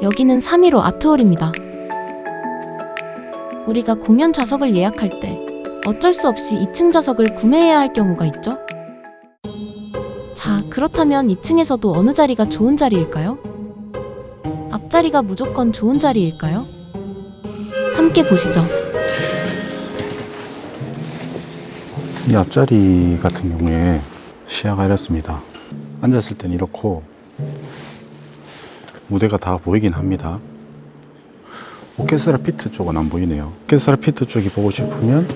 여기는 315 아트홀입니다. 우리가 공연 좌석을 예약할 때 어쩔 수 없이 2층 좌석을 구매해야 할 경우가 있죠? 자, 그렇다면 2층에서도 어느 자리가 좋은 자리일까요? 앞자리가 무조건 좋은 자리일까요? 함께 보시죠. 이 앞자리 같은 경우에 시야가 이렇습니다. 앉았을 땐 이렇고 무대가 다 보이긴 합니다. 오케스트라 피트 쪽은 안 보이네요. 오케스트라 피트 쪽이 보고 싶으면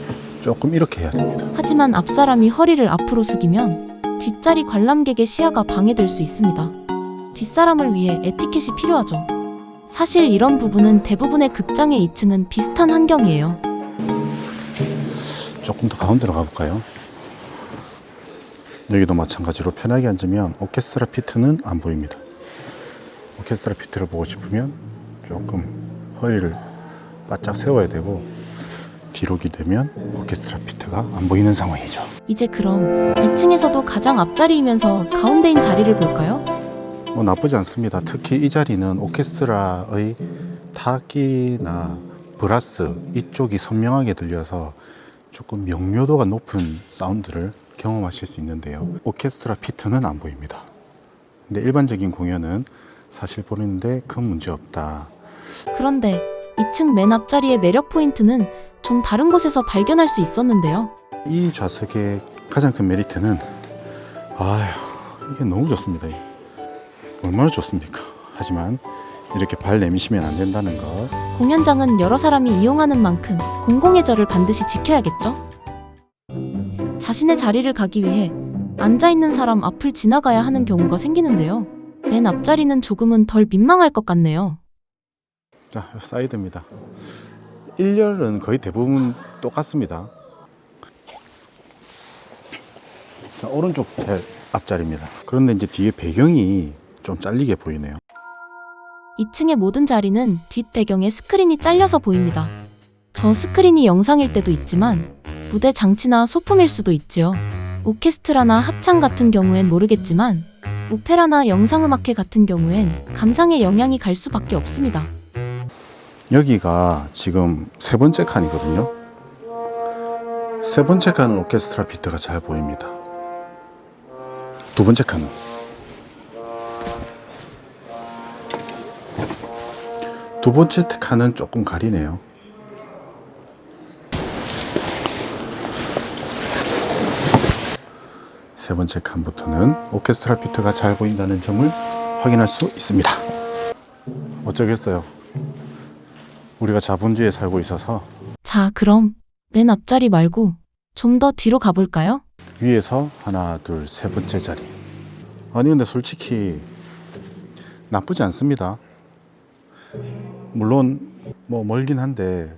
조금 이렇게 해야 됩니다. 하지만 앞사람이 허리를 앞으로 숙이면 뒷자리 관람객의 시야가 방해될 수 있습니다. 뒷사람을 위해 에티켓이 필요하죠. 사실 이런 부분은 대부분의 극장의 2층은 비슷한 환경이에요. 조금 더 가운데로 가볼까요? 여기도 마찬가지로 편하게 앉으면 오케스트라 피트는 안 보입니다. 오케스트라 피트를 보고 싶으면 조금 허리를 바짝 세워야 되고 뒤로기 되면 오케스트라 피트가 안 보이는 상황이죠. 이제 그럼 2층에서도 가장 앞자리이면서 가운데인 자리를 볼까요? 나쁘지 않습니다. 특히 이 자리는 오케스트라의 타악기나 브라스 이쪽이 선명하게 들려서 조금 명료도가 높은 사운드를 경험하실 수 있는데요. 오케스트라 피트는 안 보입니다. 근데 일반적인 공연은 사실 보는데 큰 문제 없다. 그런데 2층 맨 앞자리의 매력 포인트는 좀 다른 곳에서 발견할 수 있었는데요. 이 좌석의 가장 큰 메리트는 이게 너무 좋습니다. 얼마나 좋습니까? 하지만 이렇게 발 내미시면 안 된다는 것. 공연장은 여러 사람이 이용하는 만큼 공공의 절을 반드시 지켜야겠죠? 자신의 자리를 가기 위해 앉아있는 사람 앞을 지나가야 하는 경우가 생기는데요. 맨 앞자리는 조금은 덜 민망할 것 같네요. 자, 사이드입니다. 1열은 거의 대부분 똑같습니다. 자, 오른쪽 제일 앞자리입니다. 그런데 이제 뒤에 배경이 좀 잘리게 보이네요. 2층의 모든 자리는 뒷 배경에 스크린이 잘려서 보입니다. 저 스크린이 영상일 때도 있지만 무대 장치나 소품일 수도 있지요. 오케스트라나 합창 같은 경우엔 모르겠지만 오페라나 영상음악회 같은 경우엔 감상에 영향이 갈 수밖에 없습니다. 여기가 지금 세 번째 칸이거든요. 세 번째 칸은 오케스트라 피트가 잘 보입니다. 두 번째 칸은 조금 가리네요. 세 번째 칸부터는 오케스트라 피트가 잘 보인다는 점을 확인할 수 있습니다. 어쩌겠어요. 우리가 자본주의에 살고 있어서. 자, 그럼 맨 앞자리 말고 좀 더 뒤로 가볼까요? 위에서 하나, 둘, 세 번째 자리. 근데 솔직히 나쁘지 않습니다. 물론 멀긴 한데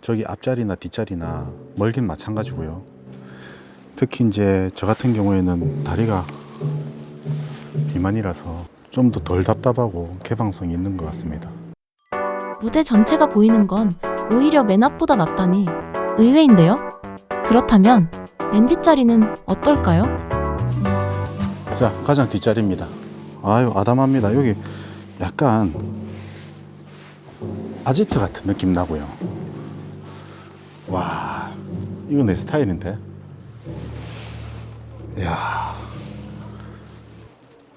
저기 앞자리나 뒷자리나 멀긴 마찬가지고요. 특히 이제 저 같은 경우에는 다리가 비만이라서 좀 더 덜 답답하고 개방성이 있는 것 같습니다. 무대 전체가 보이는 건 오히려 맨 앞보다 낫다니 의외인데요? 그렇다면 맨 뒷자리는 어떨까요? 자, 가장 뒷자리입니다. 아담합니다. 여기 약간 아지트 같은 느낌 나고요. 와, 이거 내 스타일인데. 이야,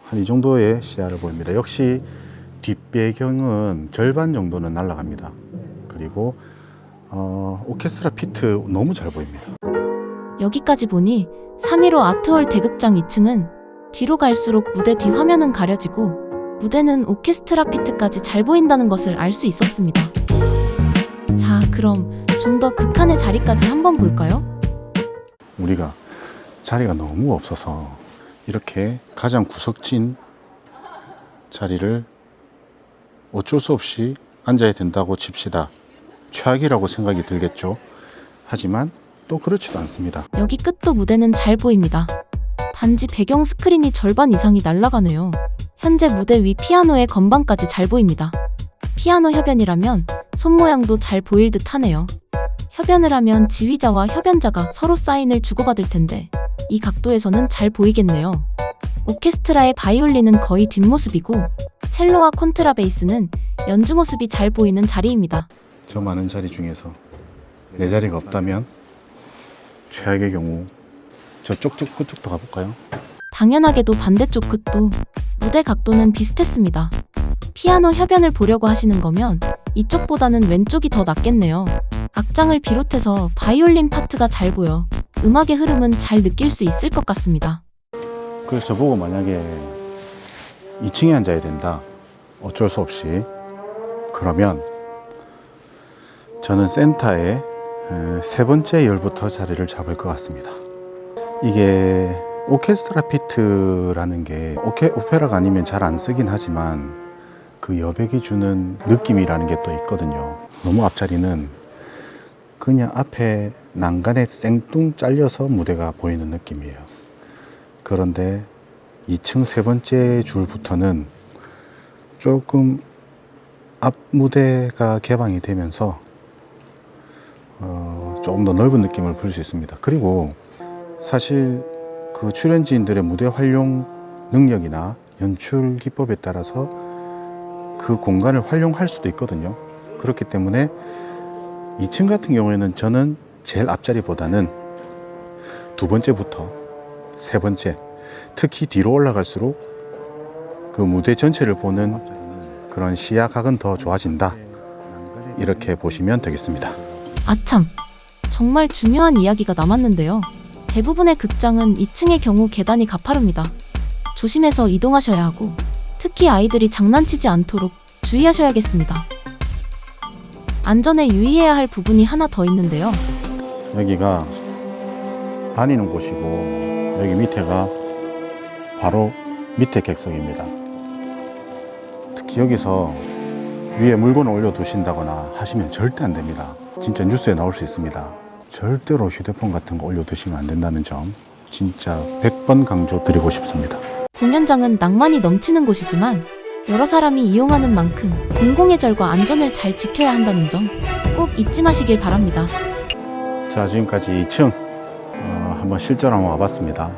한 이 정도의 시야를 보입니다. 역시 뒷배경은 절반 정도는 날아갑니다. 그리고 오케스트라 피트 너무 잘 보입니다. 여기까지 보니 315 아트홀 대극장 2층은 뒤로 갈수록 무대 뒤 화면은 가려지고 무대는 오케스트라 피트까지 잘 보인다는 것을 알 수 있었습니다. 자, 그럼 좀 더 극한의 자리까지 한번 볼까요? 우리가 자리가 너무 없어서 이렇게 가장 구석진 자리를 어쩔 수 없이 앉아야 된다고 칩시다. 최악이라고 생각이 들겠죠. 하지만 또 그렇지도 않습니다. 여기 끝도 무대는 잘 보입니다. 단지 배경 스크린이 절반 이상이 날아가네요. 현재 무대 위 피아노의 건반까지 잘 보입니다. 피아노 협연이라면 손 모양도 잘 보일 듯 하네요. 협연을 하면 지휘자와 협연자가 서로 사인을 주고받을 텐데 이 각도에서는 잘 보이겠네요. 오케스트라의 바이올린은 거의 뒷모습이고 첼로와 콘트라베이스는 연주 모습이 잘 보이는 자리입니다. 저 많은 자리 중에서 내 자리가 없다면 최악의 경우 저쪽 끝쪽도 가볼까요? 당연하게도 반대쪽 끝도 무대 각도는 비슷했습니다. 피아노 협연을 보려고 하시는 거면 이쪽보다는 왼쪽이 더 낫겠네요. 악장을 비롯해서 바이올린 파트가 잘 보여 음악의 흐름은 잘 느낄 수 있을 것 같습니다. 그래서 저보고 만약에 2층에 앉아야 된다, 어쩔 수 없이, 그러면 저는 센터에 세 번째 열부터 자리를 잡을 것 같습니다. 이게 오케스트라 피트라는 게 오페라가 아니면 잘 안 쓰긴 하지만 그 여백이 주는 느낌이라는 게 또 있거든요. 너무 앞자리는 그냥 앞에 난간에 생뚱 잘려서 무대가 보이는 느낌이에요. 그런데 2층 세 번째 줄부터는 조금 앞 무대가 개방이 되면서 조금 더 넓은 느낌을 볼 수 있습니다. 그리고 사실 그 출연진들의 무대 활용 능력이나 연출 기법에 따라서 그 공간을 활용할 수도 있거든요. 그렇기 때문에 2층 같은 경우에는 저는 제일 앞자리보다는 두 번째부터 세 번째, 특히 뒤로 올라갈수록 그 무대 전체를 보는 그런 시야각은 더 좋아진다, 이렇게 보시면 되겠습니다. 아참, 정말 중요한 이야기가 남았는데요. 대부분의 극장은 2층의 경우 계단이 가파릅니다. 조심해서 이동하셔야 하고 특히 아이들이 장난치지 않도록 주의하셔야겠습니다. 안전에 유의해야 할 부분이 하나 더 있는데요. 여기가 다니는 곳이고 여기 밑에가 바로 밑에 객석입니다. 특히 여기서 위에 물건을 올려두신다거나 하시면 절대 안 됩니다. 진짜 뉴스에 나올 수 있습니다. 절대로 휴대폰 같은 거 올려두시면 안 된다는 점 진짜 100번 강조드리고 싶습니다. 공연장은 낭만이 넘치는 곳이지만 여러 사람이 이용하는 만큼 공공의 절과 안전을 잘 지켜야 한다는 점 꼭 잊지 마시길 바랍니다. 자, 지금까지 2층 한번 실전 한번 와봤습니다.